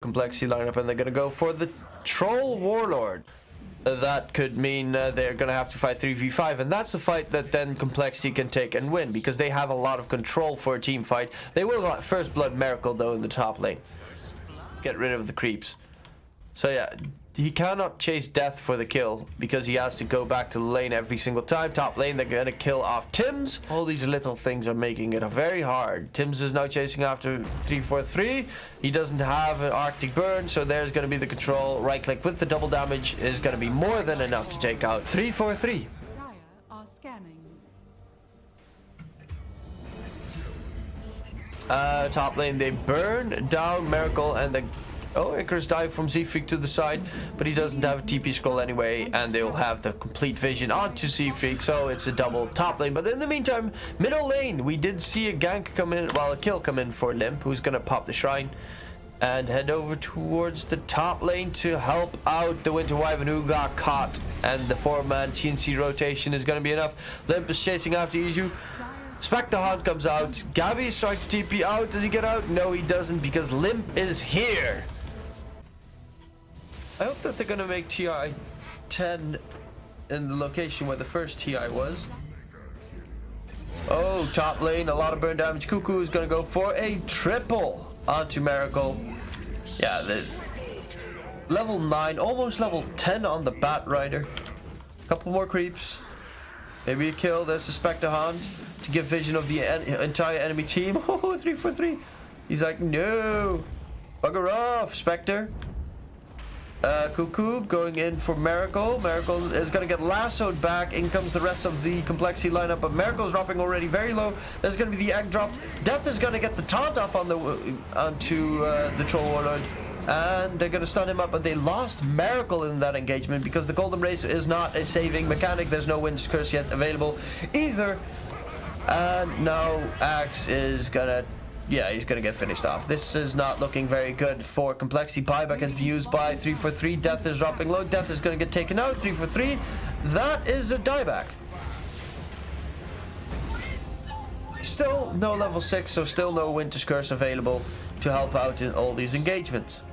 Complexity lineup, and they're gonna go for the Troll Warlord. That could mean they're gonna have to fight 3v5, and that's a fight that then Complexity can take and win, because they have a lot of control for a team fight. They will first blood Miracle though in the top lane. Get rid of the creeps. So yeah, he cannot chase death for the kill because he has to go back to the lane every single time. Top lane, they're gonna kill off Tims. All these little things are making it very hard. Tims is now chasing after 343. He doesn't have an Arctic Burn, so there's gonna be the control. Right click with the double damage is gonna be more than enough to take out 343. Top lane, they burn down Miracle, and the Icarus dive from Z-Freak to the side, but he doesn't have a TP scroll anyway, and they will have the complete vision onto Z-Freak, so it's a double top lane. But in the meantime, middle lane, we did see a gank come in, well, a kill come in for Limp, who's gonna pop the shrine and head over towards the top lane to help out the Winter Wyvern, who got caught, and the 4-man TNC rotation is gonna be enough. Limp is chasing after Iju. Spectre Hunt comes out. Gavi is trying to TP out. Does he get out? No, he doesn't, because Limp is here. I hope that they're gonna make TI 10 in the location where the first TI was. Oh, top lane, a lot of burn damage. Cuckoo is gonna go for a triple onto Miracle. Yeah, the level 9, almost level 10 on the Bat Rider. Couple more creeps. Maybe a kill. There's the Spectre Hunt to give vision of the entire enemy team. Oh, 343. He's like, no. Bugger off, Spectre. Cuckoo going in for Miracle. Miracle is going to get lassoed back. In comes the rest of the Complexity lineup, but Miracle's dropping already very low. There's going to be the egg dropped. Death is going to get the taunt off on onto the Troll Warlord, and they're going to stun him up, but they lost Miracle in that engagement because the Golden Race is not a saving mechanic. There's no Wind's Curse yet available either. And now Axe is going to... yeah, he's gonna get finished off. This is not looking very good for Complexity. Buyback has been used by 343. Death is dropping low. Death is gonna get taken out. 343. That is a dieback. Still no level 6, so still no Winter's Curse available to help out in all these engagements.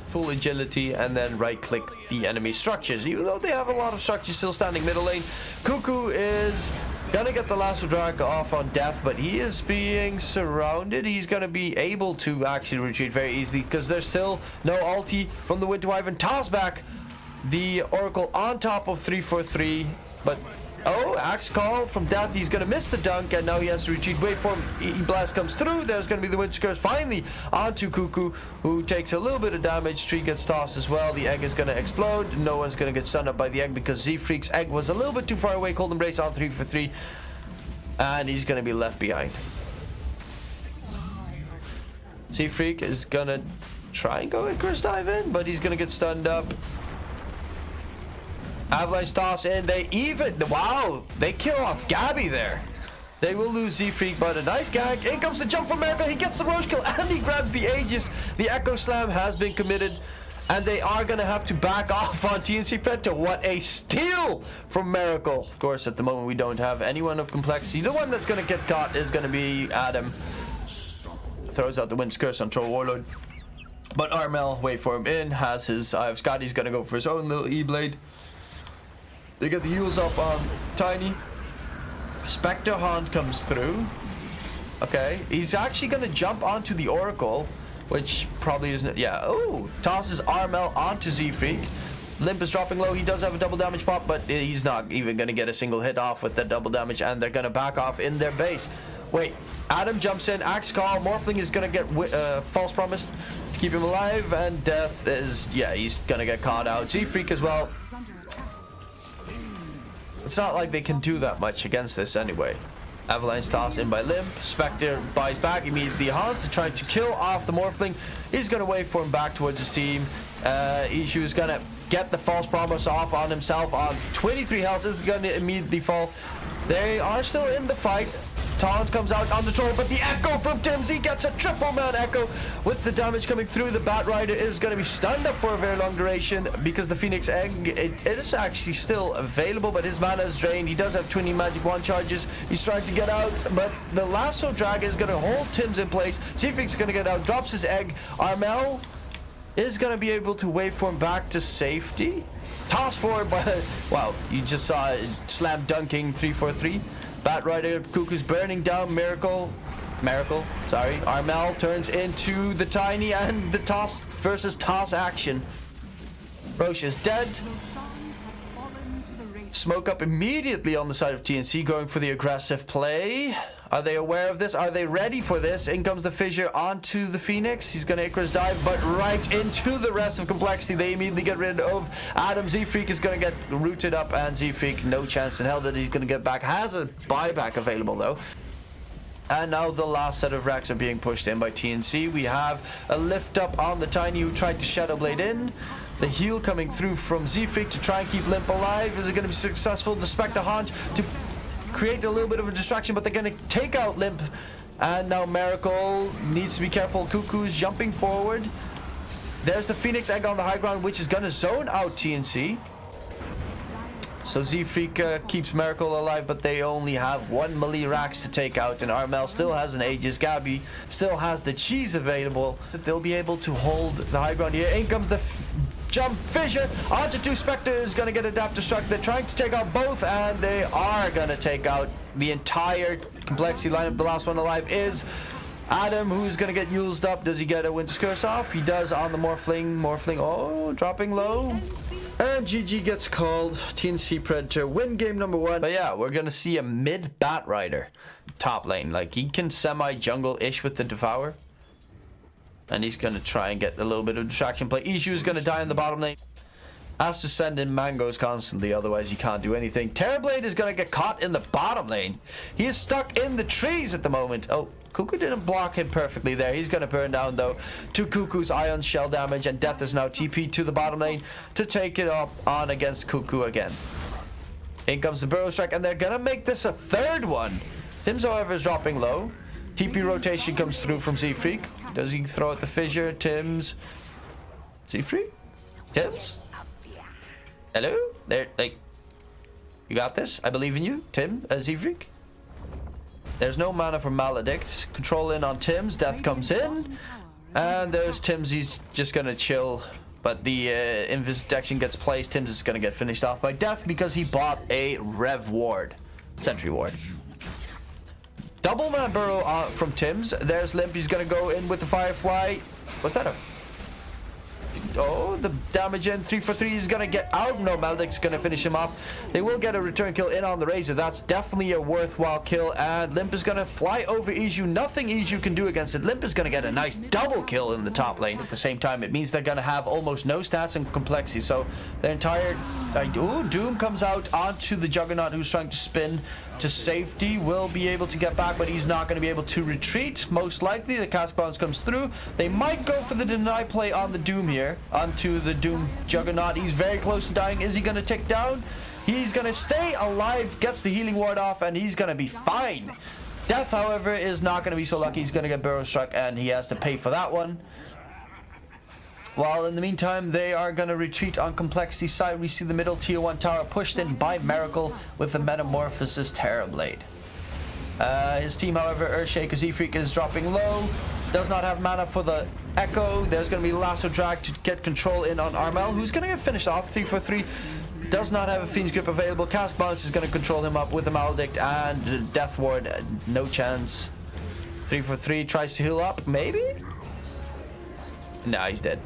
Full agility, and then right click the enemy structures. Even though they have a lot of structures still standing middle lane, Cuckoo is gonna get the lasso drag off on Death, but he is being surrounded. He's gonna be able to actually retreat very easily because there's still no ulti from the Winter Wyvern. Toss back the Oracle on top of 343, but Axe call from Death. He's gonna miss the dunk, and now he has to retreat. Wait for him. E-Blast comes through. There's gonna be the Winter Curse finally onto Cuckoo, who takes a little bit of damage. Tree gets tossed as well. The egg is gonna explode. No one's gonna get stunned up by the egg because Z-Freak's egg was a little bit too far away. Cold Embrace on 343, and he's gonna be left behind. Z-Freak is gonna try and go Icarus dive in, but he's gonna get stunned up. Avalanche toss in. They even... wow! They kill off Gabby there. They will lose Z-Freak, but a nice gag. In comes the jump from Miracle. He gets the Roche kill, and he grabs the Aegis. The Echo Slam has been committed, and they are going to have to back off on TNC Penta. What a steal from Miracle. Of course, at the moment, we don't have anyone of Complexity. The one that's going to get caught is going to be Adam. Throws out the Wind's Curse on Troll Warlord. But Armel, wait for him in, has his Eye of Scott. He's going to go for his own little E-Blade. They get the heals up on Tiny. Spectre Hunt comes through. Okay, he's actually going to jump onto the Oracle, which probably isn't... yeah, oh, tosses Armel onto Z-Freak. Limp is dropping low. He does have a double damage pop, but he's not even going to get a single hit off with that double damage, and they're going to back off in their base. Wait, Adam jumps in. Axe call. Morphling is going to get False Promise to keep him alive, and Death is... yeah, he's going to get caught out. Z-Freak as well. It's not like they can do that much against this anyway. Avalanche toss in by Limp. Spectre buys back immediately. Hans is trying to kill off the Morphling. He's going to wait for him back towards his team. Ishu is going to get the False Promise off on himself on 23 health. Is going to immediately fall. They are still in the fight. Taunt comes out on the troll, but the Echo from Tims, he gets a triple man Echo with the damage coming through. The Bat Rider is going to be stunned up for a very long duration because the Phoenix Egg, it is actually still available, but his mana is drained. He does have 20 magic wand charges. He's trying to get out, but the lasso drag is going to hold Tims in place. Z-Freak's going to get out, drops his egg. Armel is going to be able to waveform back to safety. Toss forward, but wow, you just saw it slam dunking 3-4-3. Bat Rider, Cuckoo's burning down Miracle, sorry. Armel turns into the Tiny and the toss versus toss action. Roche is dead. Smoke up immediately on the side of TNC, going for the aggressive play. Are they aware of this? Are they ready for this? In comes the Fissure onto the Phoenix. He's going to Icarus dive, but right into the rest of Complexity. They immediately get rid of Adam. Z-Freak is going to get rooted up, and Z-Freak, no chance in hell that he's going to get back. Has a buyback available, though. And now the last set of racks are being pushed in by TNC. We have a lift up on the Tiny who tried to Shadow Blade in. The heal coming through from Z-Freak to try and keep Limp alive. Is it going to be successful? The Spectre Haunch to create a little bit of a distraction, but they're going to take out Limp. And now Miracle needs to be careful. Cuckoo's jumping forward. There's the Phoenix Egg on the high ground, which is going to zone out TNC. So Z-Freak keeps Miracle alive, but they only have one melee Rax to take out, and Armel still has an Aegis. Gabby still has the cheese available, so they'll be able to hold the high ground here. In comes the jump Fissure onto two Spectres, gonna get Adapt Destruct. They're trying to take out both, and they are gonna take out the entire Complexity lineup. The last one alive is Adam, who's gonna get used up. Does he get a Winter's Curse off? He does on the Morphling. Morphling, oh, dropping low. And GG gets called. TNC Predator win game number 1. But yeah, we're gonna see a mid Bat Rider top lane. Like, he can semi-jungle-ish with the Devour. And he's gonna try and get a little bit of distraction play. Iju is gonna die in the bottom lane. Has to send in mangoes constantly, otherwise he can't do anything. Terrorblade is gonna get caught in the bottom lane. He is stuck in the trees at the moment. Oh, Cuckoo didn't block him perfectly there. He's gonna burn down though to Cuckoo's Ion Shell damage, and Death is now TP to the bottom lane to take it up on against Cuckoo again. In comes the Burrow Strike, and they're gonna make this a third one. Tim's, however, is dropping low. TP rotation comes through from Z-Freak. Does he throw at the Fissure? Tim's. Z-Freak? Tim's? Hello? There, like, you got this? I believe in you, Tim, Z-Freak. There's no mana for Maledict. Control in on Tim's. Death comes in. And there's Tim's. He's just going to chill. But the Invis Detection gets placed. Tim's is going to get finished off by Death because he bought a Rev Ward. Sentry Ward. Double Man Burrow from Tim's. There's Limp. He's going to go in with the Firefly. What's that? Oh, the damage in 3-for-3 is gonna get out. No, Maledict's gonna finish him off. They will get a return kill in on the Razor. That's definitely a worthwhile kill. And Limp is gonna fly over Iju. Nothing Iju can do against it. Limp is gonna get a nice double kill in the top lane. At the same time, it means they're gonna have almost no stats and complexity. So their entire Doom comes out onto the Juggernaut, who's trying to spin to safety. Will be able to get back, but he's not going to be able to retreat. Most likely, the cast bounce comes through. They might go for the deny play on the Doom here, onto the Doom Juggernaut. He's very close to dying. Is he going to tick down? He's going to stay alive, gets the healing ward off, and he's going to be fine. Death, however, is not going to be so lucky. He's going to get Burrow Struck, and he has to pay for that one. While in the meantime, they are going to retreat on Complexity side. We see the middle tier 1 tower pushed in by Miracle with the Metamorphosis Terrorblade. His team, however, Earthshaker Z-Freak is dropping low. Does not have mana for the Echo. There's going to be Lasso Drag to get control in on Armel, who's going to get finished off 3-for-3. Does not have a Fiend's Grip available. Cast Bounce is going to control him up with a Maledict and Death Ward. No chance. 3-for-3 tries to heal up. Maybe? Nah, he's dead.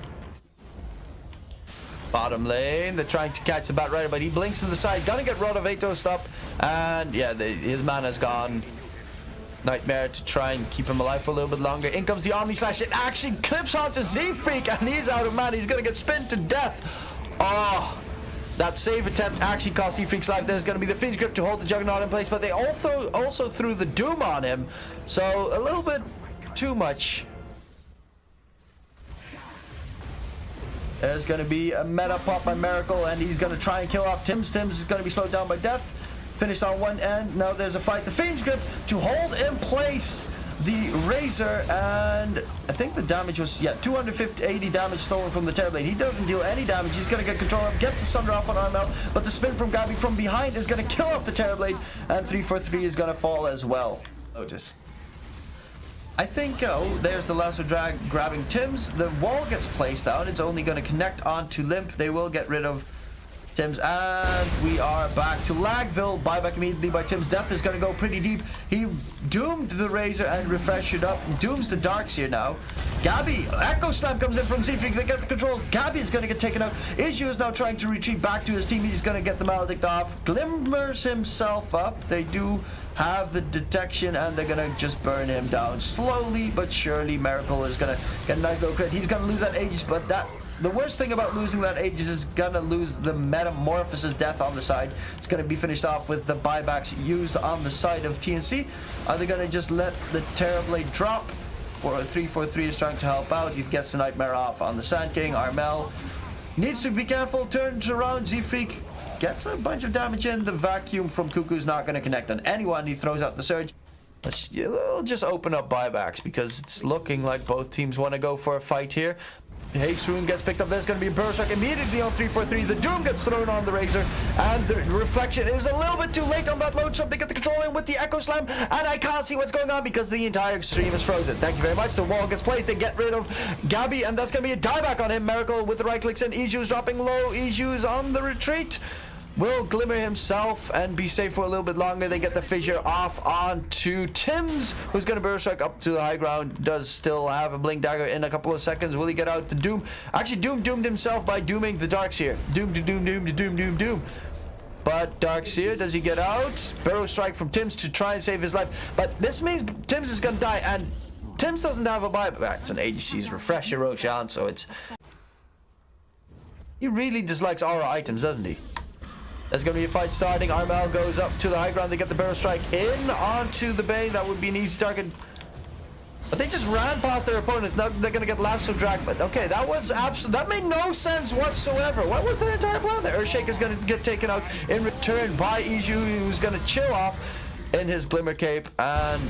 Bottom lane, they're trying to catch the Bat Rider, but he blinks to the side. Gonna get Rotovatos up, and yeah, his mana's gone. Nightmare to try and keep him alive for a little bit longer. In comes the Omni Slash. It actually clips onto Z-Freak, and he's out of mana. He's gonna get spinned to death. Oh, that save attempt actually cost Z-Freak's life. There's gonna be the Fiend's Grip to hold the Juggernaut in place, but they also threw the Doom on him, so a little bit too much. There's going to be a meta pop by Miracle, and he's going to try and kill off Tim's. Tim's is going to be slowed down by Death. Finished on one end. Now there's a fight. The Fiend's Grip to hold in place the Razor, and I think the damage was, yeah, 280 damage stolen from the Terrorblade. He doesn't deal any damage. He's going to get control of, gets the Sunder off on Armel, but the spin from Gabby from behind is going to kill off the Terrorblade, and 3-for-3 is going to fall as well. Lotus. I think, there's the lasso drag grabbing Tim's. The wall gets placed down. It's only going to connect onto Limp. They will get rid of Tim's, and we are back to Lagville. Buyback immediately by Tim's. Death is going to go pretty deep. He doomed the Razor and refreshed it up. Dooms the Darks here now. Gabby, Echo Slam comes in from Z-Freak. They get the control. Gabby is going to get taken out. Issue is now trying to retreat back to his team. He's going to get the Maledict off. Glimmers himself up. They do have the detection, and they're going to just burn him down. Slowly but surely, Miracle is going to get a nice little crit. He's going to lose that Aegis, but the worst thing about losing that Aegis is gonna lose the Metamorphosis death on the side. It's gonna be finished off with the buybacks used on the side of TNC. Are they gonna just let the Terrorblade drop? For a 3-4-3 is trying to help out. He gets the Nightmare off on the Sand King. Armel needs to be careful. Turns around. Z-Freak gets a bunch of damage in. The vacuum from Cuckoo's not gonna connect on anyone. He throws out the Surge. We'll just open up buybacks because it's looking like both teams want to go for a fight here. Haste Rune gets picked up. There's going to be a Burrow Strike immediately on 3-4-3. The Doom gets thrown on the Razor, and the Reflection is a little bit too late on that load shot. They get the control in with the Echo Slam, and I can't see what's going on because the entire stream is frozen. Thank you very much. The wall gets placed. They get rid of Gabby, and that's going to be a dieback on him. Miracle with the right clicks in. Iju's dropping low. Iju's on the retreat. Will Glimmer himself and be safe for a little bit longer. They get the fissure off onto Tim's, who's going to Burrow Strike up to the high ground. Does still have a Blink Dagger in a couple of seconds. Will he get out the Doom? Actually, Doom doomed himself by dooming the Darks here. Doom. But Darkseer, does he get out? Burrow Strike from Tim's to try and save his life. But this means Tim's is going to die, and Tim's doesn't have a buyback. It's an AGC's Refresher Roshan, so it's... He really dislikes aura items, doesn't he? There's going to be a fight starting. Armel goes up to the high ground. They get the Burrow Strike in onto the Bay. That would be an easy target. But they just ran past their opponents. Now they're going to get lasso drag. But okay, that made no sense whatsoever. What was their entire plan? The Earthshake is going to get taken out in return by Iju, who's going to chill off in his Glimmer Cape. And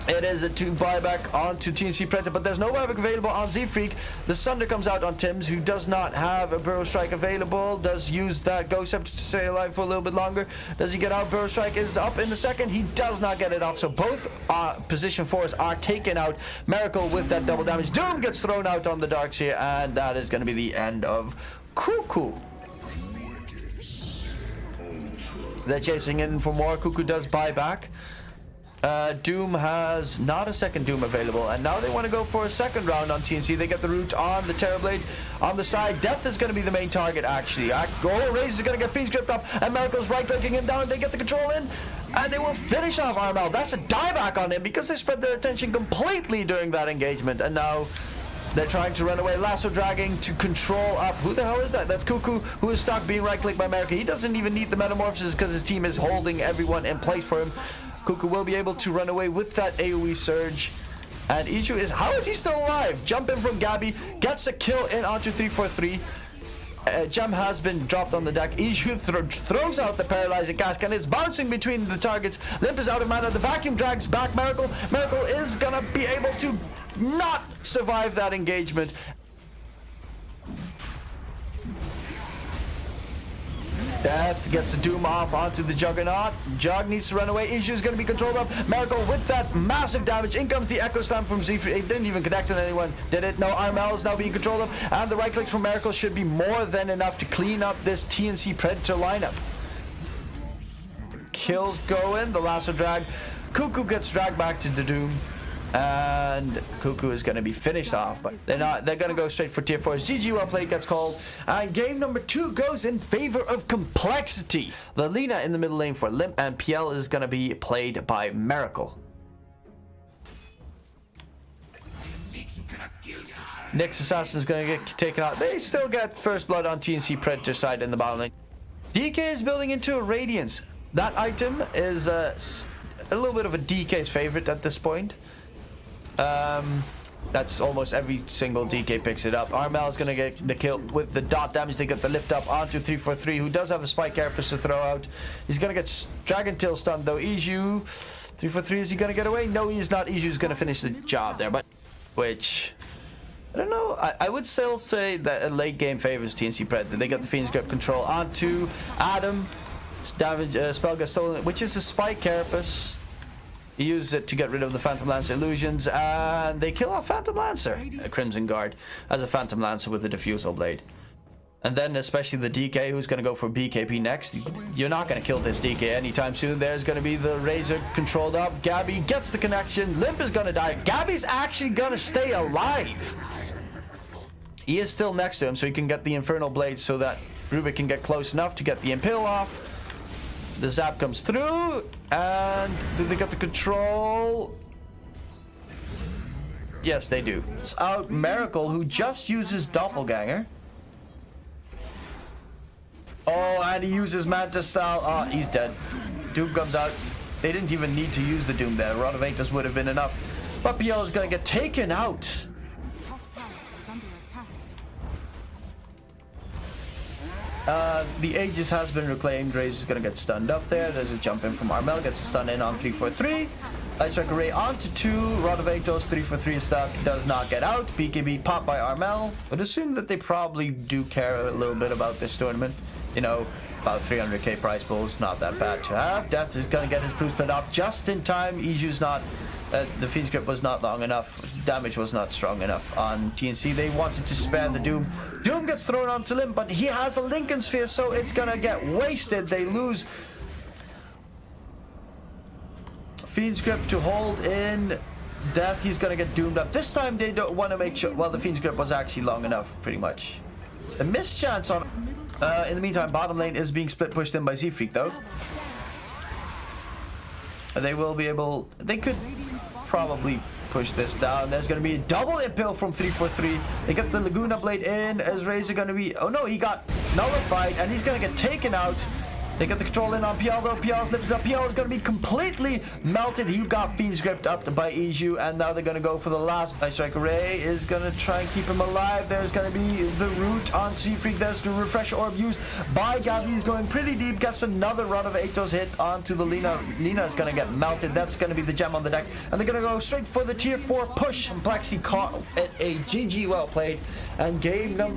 it is a 2 buyback onto TNC Predator, but there's no buyback available on Z-Freak. The Sunder comes out on Tim's, who does not have a Burrow Strike available. Does use that Ghost Scepter to stay alive for a little bit longer. Does he get out? Burrow Strike is up in the second. He does not get it off, so both position 4s are taken out. Miracle with that double damage. Doom gets thrown out on the Darks here, and that is going to be the end of Cuckoo. They're chasing in for more. Cuckoo does buy back. Doom has not a second Doom available, and now they want to go for a second round on TNC. They get the root on the Terrorblade on the side. Death is going to be the main target, actually. Razor is going to get Fiend's Grip up, and Miracle's right-clicking him down. They get the control in, and they will finish off Armel. That's a dieback on him because they spread their attention completely during that engagement, and now they're trying to run away. Lasso dragging to control up. Who the hell is that? That's Cuckoo, who is stuck being right-clicked by Miracle. He doesn't even need the Metamorphosis because his team is holding everyone in place for him. Cuckoo will be able to run away with that AoE surge. And Iju is... How is he still alive? Jump in from Gabby. Gets a kill in onto 3-4-3. Gem has been dropped on the deck. Iju throws out the paralyzing cask, and it's bouncing between the targets. Limp is out of mana. The vacuum drags back Miracle. Miracle is gonna be able to not survive that engagement. Death gets the Doom off onto the Juggernaut. Jug needs to run away. Issue is going to be controlled up. Miracle with that massive damage. In comes the Echo Slam from Z. It didn't even connect on anyone, did it? No, Armel is now being controlled up. And the right click from Miracle should be more than enough to clean up this TNC Predator lineup. Kills go in. The lasso drag. Cuckoo gets dragged back to the Doom. And Cuckoo is going to be finished off, but they're not. They're going to go straight for tier 4s. GG, well played gets called, and game number 2 goes in favor of Complexity. The Lina in the middle lane for Limp, and PL is going to be played by Miracle. Nyx Assassin is going to get taken out. They still get first blood on TNC Predator side in the bottom lane. DK is building into a Radiance. That item is a little bit of a DK's favorite at this point. That's almost every single DK picks it up. Armel is going to get the kill with the dot damage. They get the lift up onto 3-4-3, who does have a Spike Carapace to throw out. He's going to get Dragon Tail stunned though. Iju, 3-4-3, is he going to get away? No, he is not. Iju's going to finish the job there, but which... I don't know. I would still say that a late game favors TNC Predator. They got the Fiend's Grip control onto Adam. Damage, spell gets stolen, which is a Spike Carapace. He uses it to get rid of the Phantom Lancer illusions, and they kill off Phantom Lancer. A Crimson Guard as a Phantom Lancer with a Diffusal Blade. And then especially the DK, who's going to go for BKB next. You're not going to kill this DK anytime soon. There's going to be the Razor controlled up. Gabby gets the connection. Limp is going to die. Gabby's actually going to stay alive. He is still next to him, so he can get the Infernal Blade so that Rubik can get close enough to get the Impale off. The zap comes through, and do they get the control? Yes, they do. It's out Miracle, who just uses Doppelganger. Oh, and he uses Manta Style. Oh, he's dead. Doom comes out. They didn't even need to use the Doom there. Rod of Aethys would have been enough. But PL is going to get taken out. The Aegis has been reclaimed. Raze is going to get stunned up there. There's a jump in from Armel. Gets a stun in on 3-4-3. Light Strike Array onto 2. Rod of Aethys, 3-4-3 stuck. Does not get out. BKB popped by Armel. Would assume that they probably do care a little bit about this tournament. You know, about 300k prize pools. Not that bad to have. Death is going to get his proof split off just in time. Iju's not... the Fiend's Grip was not long enough. Damage was not strong enough on TNC. They wanted to spare the Doom. Doom gets thrown onto Limb, but he has a Lincoln Sphere, so it's gonna get wasted. They lose Fiend's Grip to hold in Death. He's gonna get doomed up. This time they don't want to make sure. Well, the Fiend's Grip was actually long enough, pretty much. A missed chance on. In the meantime, bottom lane is being split pushed in by Z-Freak, though. They will be able. They could probably push this down. There's going to be a double impale from 3-4-3. They get the Laguna Blade in. Is Razor going to be... Oh no, he got nullified and he's going to get taken out. They get the control in on PL though. PL's lifted up. PL is going to be completely melted. He got Fiend's Grip up by Iju, and now they're going to go for the last. Light Strike Array is going to try and keep him alive. There's going to be the root on Z-Freak. There's the Refresh Orb used by Gabby. He's going pretty deep. Gets another Rod of Aethys hit onto the Lina. Lina is going to get melted. That's going to be the gem on the deck. And they're going to go straight for the tier 4 push. Plexi caught it a GG well played. And game number